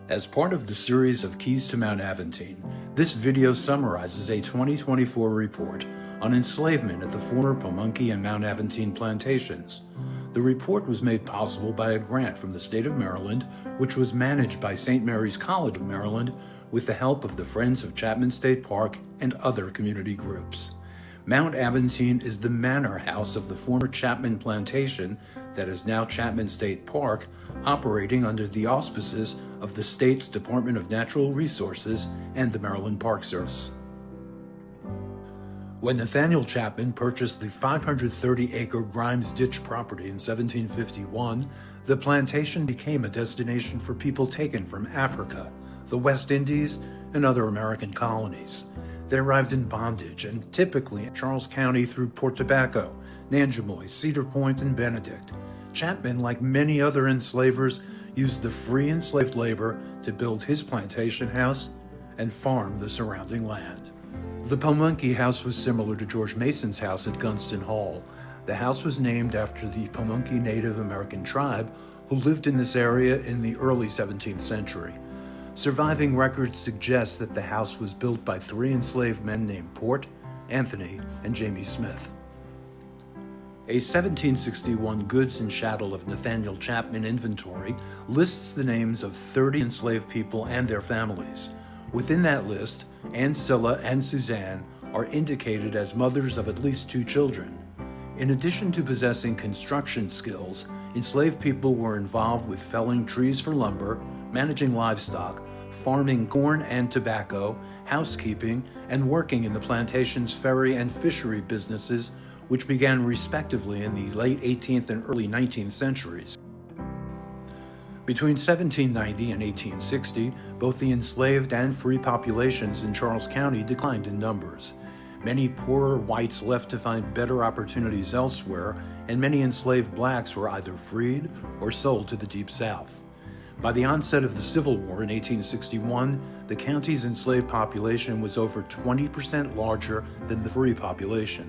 As part of the series of Keys to Mount Aventine, this video summarizes a 2024 report on enslavement at the former Pomonkey and Mount Aventine plantations. The report was made possible by a grant from the state of Maryland, which was managed by St. Mary's College of Maryland with the help of the Friends of Chapman State Park and other community groups. Mount Aventine is the manor house of the former Chapman plantation that is now Chapman State Park, operating under the auspices of the state's Department of Natural Resources and the Maryland Park Service. When Nathaniel Chapman purchased the 530-acre Grimes Ditch property in 1751, the plantation became a destination for people taken from Africa, the West Indies, and other American colonies. They arrived in bondage and typically in Charles County through Port Tobacco, Nanjemoy, Cedar Point, and Benedict. Chapman, like many other enslavers, used the free enslaved labor to build his plantation house and farm the surrounding land. The Pomonkey house was similar to George Mason's house at Gunston Hall. The house was named after the Pomonkey Native American tribe who lived in this area in the early 17th century. Surviving records suggest that the house was built by 3 enslaved men named Port, Anthony, and Jamie Smith. A 1761 goods and chattel of Nathaniel Chapman inventory lists the names of 30 enslaved people and their families. Within that list, Ancilla and Suzanne are indicated as mothers of at least 2 children. In addition to possessing construction skills, enslaved people were involved with felling trees for lumber, managing livestock, farming corn and tobacco, housekeeping, and working in the plantation's ferry and fishery businesses, which began respectively in the late 18th and early 19th centuries. Between 1790 and 1860, both the enslaved and free populations in Charles County declined in numbers. Many poorer whites left to find better opportunities elsewhere, and many enslaved blacks were either freed or sold to the Deep South. By the onset of the Civil War in 1861, the county's enslaved population was over 20% larger than the free population.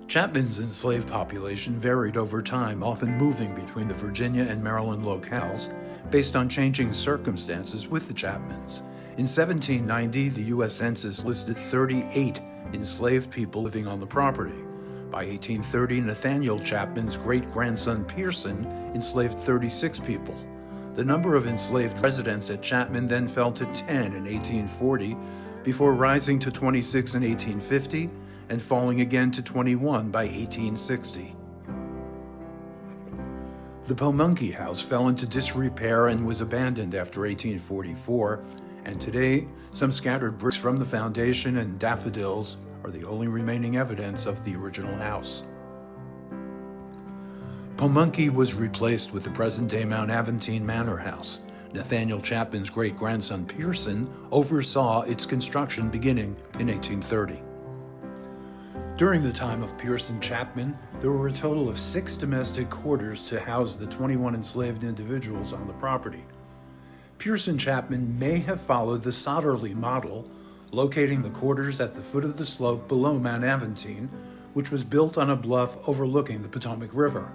Chapman's enslaved population varied over time, often moving between the Virginia and Maryland locales based on changing circumstances with the Chapmans. In 1790, the U.S. Census listed 38 enslaved people living on the property. By 1830, Nathaniel Chapman's great-grandson Pearson enslaved 36 people. The number of enslaved residents at Chapman then fell to 10 in 1840, before rising to 26 in 1850 and falling again to 21 by 1860. The Pomonkey house fell into disrepair and was abandoned after 1844, and today some scattered bricks from the foundation and daffodils are the only remaining evidence of the original house. Pomonkey was replaced with the present-day Mount Aventine Manor House. Nathaniel Chapman's great-grandson Pearson oversaw its construction beginning in 1830. During the time of Pearson Chapman, there were a total of 6 domestic quarters to house the 21 enslaved individuals on the property. Pearson Chapman may have followed the Sodderly model, locating the quarters at the foot of the slope below Mount Aventine, which was built on a bluff overlooking the Potomac River.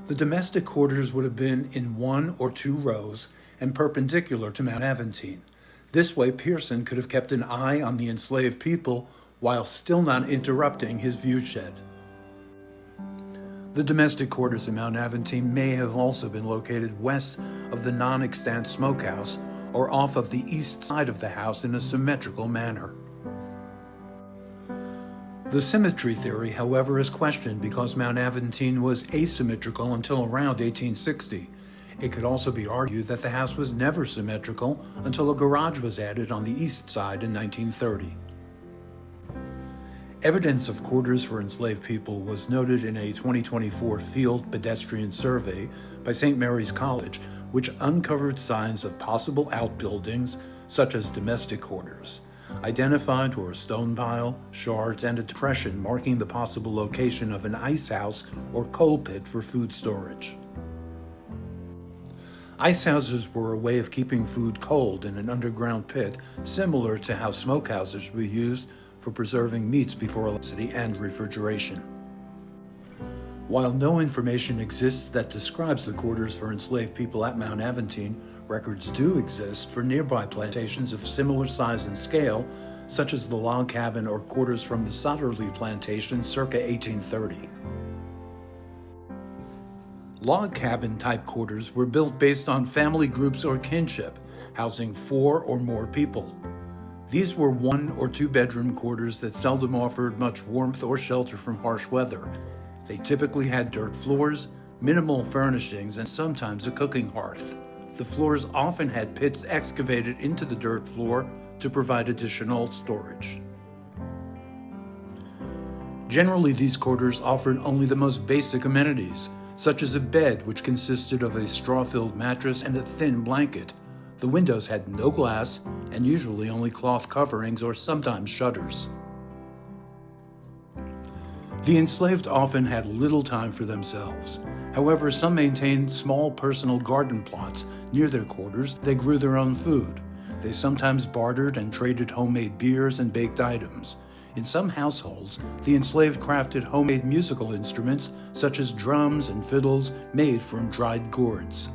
The domestic quarters would have been in 1 or 2 rows and perpendicular to Mount Aventine. This way, Pearson could have kept an eye on the enslaved people while still not interrupting his viewshed. The domestic quarters in Mount Aventine may have also been located west of the non-extant smokehouse or off of the east side of the house in a symmetrical manner. The symmetry theory, however, is questioned because Mount Aventine was asymmetrical until around 1860. It could also be argued that the house was never symmetrical until a garage was added on the east side in 1930. Evidence of quarters for enslaved people was noted in a 2024 field pedestrian survey by St. Mary's College, which uncovered signs of possible outbuildings such as domestic quarters. Identified were a stone pile, shards, and a depression marking the possible location of an ice house or coal pit for food storage. Ice houses were a way of keeping food cold in an underground pit, similar to how smokehouses were used for preserving meats before electricity and refrigeration. While no information exists that describes the quarters for enslaved people at Mount Aventine, records do exist for nearby plantations of similar size and scale, such as the log cabin or quarters from the Sotterley plantation circa 1830. Log cabin type quarters were built based on family groups or kinship, housing 4 or more people. These were 1 or 2 bedroom quarters that seldom offered much warmth or shelter from harsh weather. They typically had dirt floors, minimal furnishings, and sometimes a cooking hearth. The floors often had pits excavated into the dirt floor to provide additional storage. Generally, these quarters offered only the most basic amenities, such as a bed which consisted of a straw-filled mattress and a thin blanket. The windows had no glass and usually only cloth coverings or sometimes shutters. The enslaved often had little time for themselves. However, some maintained small personal garden plots near their quarters. They grew their own food. They sometimes bartered and traded homemade beers and baked items. In some households, the enslaved crafted homemade musical instruments such as drums and fiddles made from dried gourds.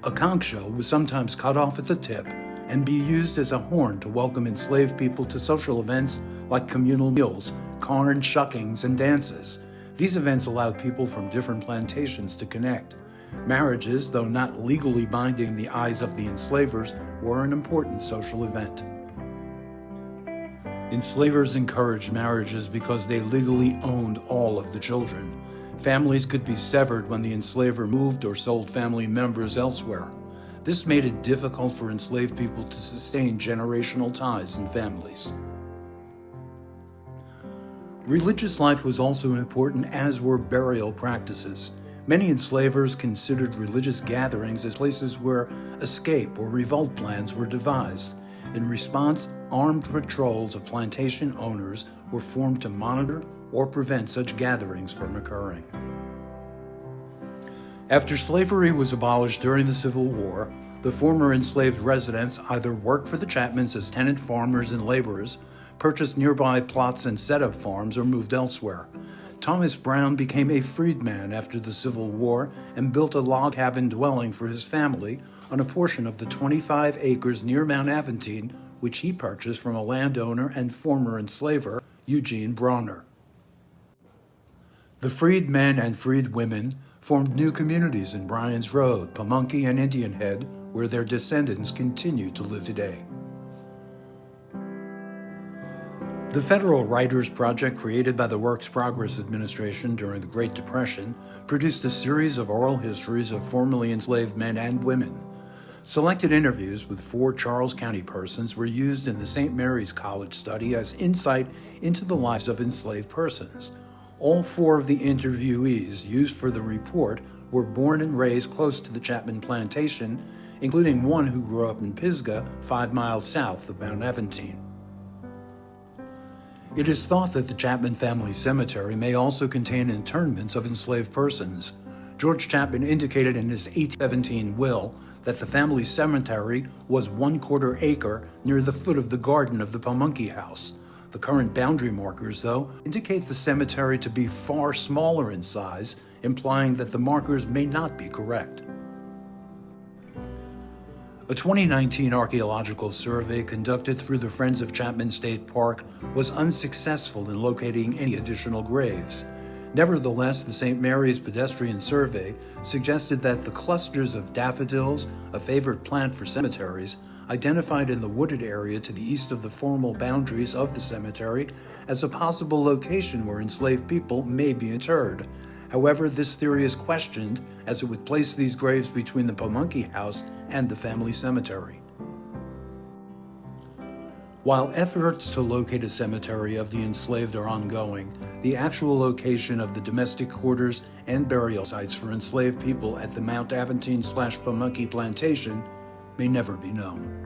A conch shell was sometimes cut off at the tip and be used as a horn to welcome enslaved people to social events like communal meals, corn shuckings, and dances. These events allowed people from different plantations to connect. Marriages, though not legally binding the eyes of the enslavers, were an important social event. Enslavers encouraged marriages because they legally owned all of the children. Families could be severed when the enslaver moved or sold family members elsewhere. This made it difficult for enslaved people to sustain generational ties in families. Religious life was also important, as were burial practices. Many enslavers considered religious gatherings as places where escape or revolt plans were devised. In response, armed patrols of plantation owners were formed to monitor or prevent such gatherings from occurring. After slavery was abolished during the Civil War, the former enslaved residents either worked for the Chapmans as tenant farmers and laborers, purchased nearby plots and set up farms, or moved elsewhere. Thomas Brown became a freedman after the Civil War and built a log cabin dwelling for his family on a portion of the 25 acres near Mount Aventine, which he purchased from a landowner and former enslaver, Eugene Bronner. The freedmen and freedwomen formed new communities in Bryan's Road, Pomonkey, and Indian Head, where their descendants continue to live today. The Federal Writers Project, created by the Works Progress Administration during the Great Depression, produced a series of oral histories of formerly enslaved men and women. Selected interviews with 4 Charles County persons were used in the St. Mary's College study as insight into the lives of enslaved persons. All 4 of the interviewees used for the report were born and raised close to the Chapman plantation, including one who grew up in Pisgah, 5 miles south of Mount Aventine. It is thought that the Chapman family cemetery may also contain interments of enslaved persons. George Chapman indicated in his 1817 will that the family cemetery was 1/4 acre near the foot of the garden of the Pomonkey house. The current boundary markers, though, indicate the cemetery to be far smaller in size, implying that the markers may not be correct. A 2019 archaeological survey conducted through the Friends of Chapman State Park was unsuccessful in locating any additional graves. Nevertheless, the St. Mary's Pedestrian Survey suggested that the clusters of daffodils, a favorite plant for cemeteries, identified in the wooded area to the east of the formal boundaries of the cemetery as a possible location where enslaved people may be interred. However, this theory is questioned, as it would place these graves between the Pomonkey house and the family cemetery. While efforts to locate a cemetery of the enslaved are ongoing, the actual location of the domestic quarters and burial sites for enslaved people at the Mount Aventine/Pomonkey plantation may never be known.